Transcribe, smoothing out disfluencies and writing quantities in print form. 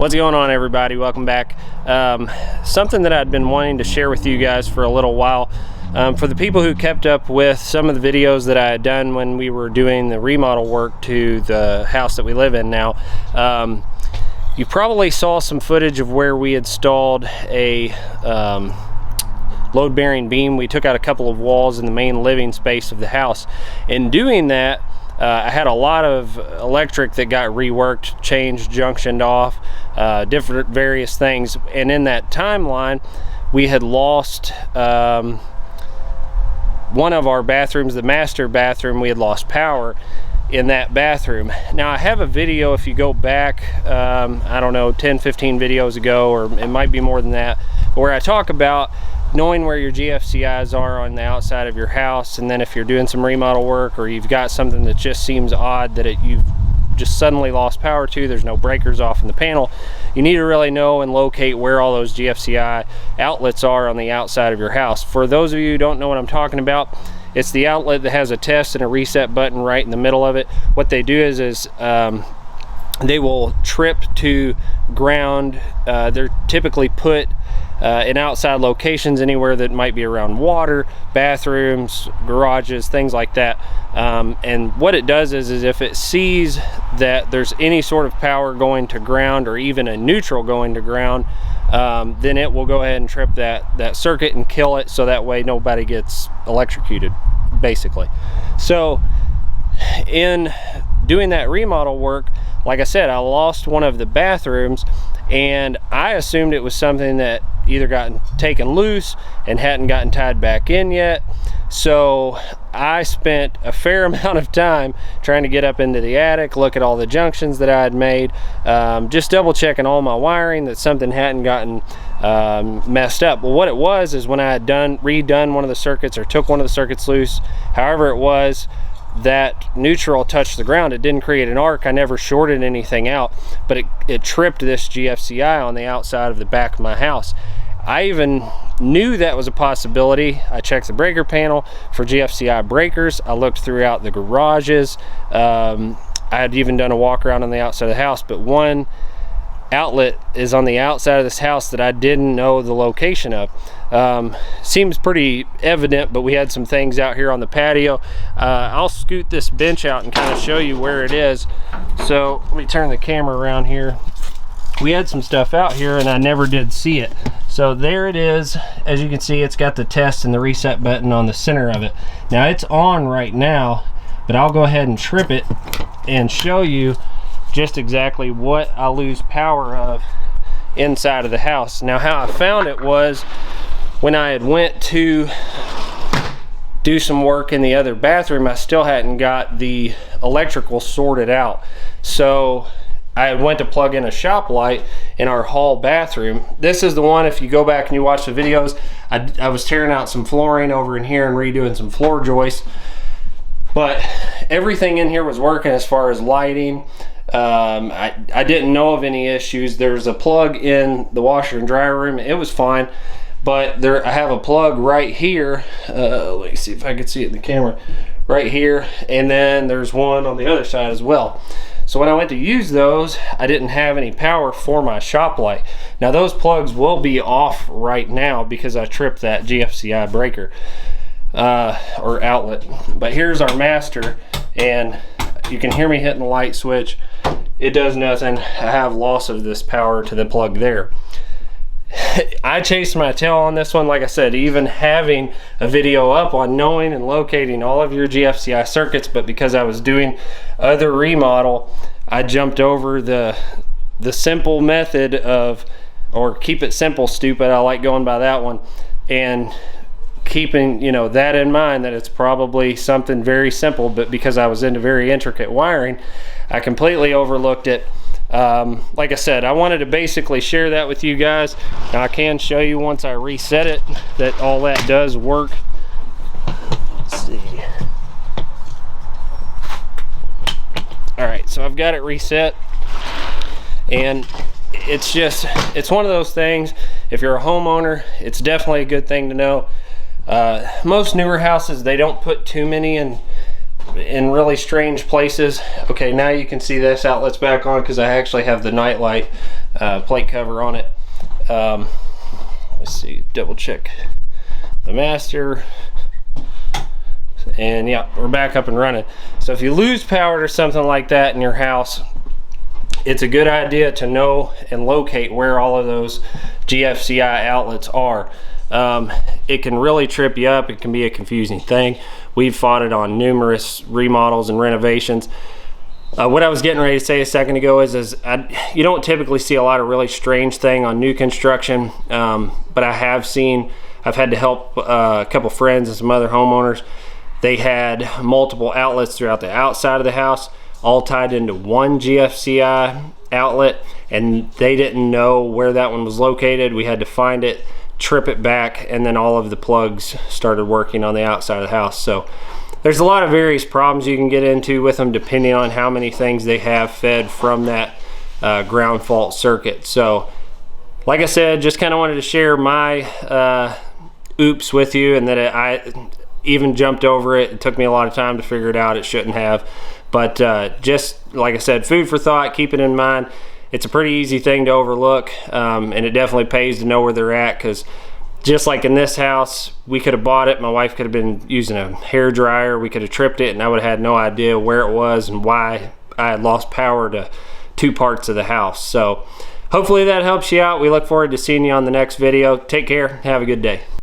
What's going on, everybody? Welcome back. Something that I'd been wanting to share with you guys for a little while. For the people who kept up with some of the videos that I had done when we were doing the remodel work to the house that we live in now, you probably saw some footage of where we installed a load-bearing beam. We took out a couple of walls in the main living space of the house. In doing that, I had a lot of electric that got reworked, changed, junctioned off, different various things. And in that timeline, we had lost one of our bathrooms, the master bathroom. We had lost power in that bathroom. Now I have a video, if you go back, I don't know, 10-15 videos ago, or it might be more than that, where I talk about knowing where your GFCIs are on the outside of your house, and then if you're doing some remodel work or you've got something that just seems odd that you've just suddenly lost power to, there's no breakers off in the panel, you need to really know and locate where all those GFCI outlets are on the outside of your house. For those of you who don't know what I'm talking about, it's the outlet that has a test and a reset button right in the middle of it. What they do is they will trip to ground. They're typically put in outside locations, anywhere that might be around water, bathrooms, garages, things like that. And what it does is if it sees that there's any sort of power going to ground, or even a neutral going to ground, then it will go ahead and trip that circuit and kill it, so that way nobody gets electrocuted, basically. So in doing that remodel work, like I said, I lost one of the bathrooms, and I assumed it was something that either gotten taken loose and hadn't gotten tied back in yet. So I spent a fair amount of time trying to get up into the attic, look at all the junctions that I had made, just double checking all my wiring that something hadn't gotten messed up. Well, what it was is when I had redone one of the circuits, or took one of the circuits loose, however it was, that neutral touched the ground. It didn't create an arc. I never shorted anything out, but it tripped this GFCI on the outside of the back of my house. I even knew that was a possibility. I checked the breaker panel for GFCI breakers. I looked throughout the garages. I had even done a walk around on the outside of the house, but one outlet is on the outside of this house that I didn't know the location of. Seems pretty evident, but we had some things out here on the patio. I'll scoot this bench out and kind of show you where it is. So let me turn the camera around here. We had some stuff out here and I never did see it. So there it is. As you can see, it's got the test and the reset button on the center of it. Now it's on right now, but I'll go ahead and trip it and show you just exactly what I lose power of inside of the house. Now how I found it was when I had went to do some work in the other bathroom, I still hadn't got the electrical sorted out. So I went to plug in a shop light in our hall bathroom. This is the one, if you go back and you watch the videos, I was tearing out some flooring over in here and redoing some floor joists. But everything in here was working as far as lighting. I didn't know of any issues. There's a plug in the washer and dryer room. It was fine. But I have a plug right here. Let me see if I can see it in the camera. Right here. And then there's one on the other side as well. So when I went to use those, I didn't have any power for my shop light. Now those plugs will be off right now because I tripped that GFCI breaker or outlet. But here's our master, and you can hear me hitting the light switch. It does nothing. I have loss of this power to the plug there. I chased my tail on this one. Like I said, even having a video up on knowing and locating all of your GFCI circuits, but because I was doing other remodel, I jumped over the simple method of, or keep it simple, stupid. I like going by that one, and keeping, you know, that in mind, that it's probably something very simple, but because I was into very intricate wiring, I completely overlooked it. Like I said, I wanted to basically share that with you guys. Now I can show you once I reset it that all that does work. Let's see. Alright, so I've got it reset, and it's one of those things, if you're a homeowner, it's definitely a good thing to know. Most newer houses, they don't put too many in really strange places. Okay, now you can see this outlet's back on because I actually have the night light plate cover on it. Let's see, double check the master. And yeah, we're back up and running. So if you lose power or something like that in your house, it's a good idea to know and locate where all of those GFCI outlets are. It can really trip you up. It can be a confusing thing. We've fought it on numerous remodels and renovations. What I was getting ready to say a second ago is you don't typically see a lot of really strange thing on new construction, but I've had to help a couple friends and some other homeowners. They had multiple outlets throughout the outside of the house, all tied into one GFCI outlet, and they didn't know where that one was located. We had to find it, trip it back, and then all of the plugs started working on the outside of the house. So there's a lot of various problems you can get into with them depending on how many things they have fed from that ground fault circuit. So like I said, just kind of wanted to share my oops with you, and that I even jumped over it. It took me a lot of time to figure it out. It shouldn't have, but just like I said, food for thought. Keep it in mind. It's a pretty easy thing to overlook, and it definitely pays to know where they're at, because just like in this house, we could have bought it. My wife could have been using a hair dryer. We could have tripped it, and I would have had no idea where it was and why I had lost power to 2 parts of the house. So hopefully that helps you out. We look forward to seeing you on the next video. Take care. Have a good day.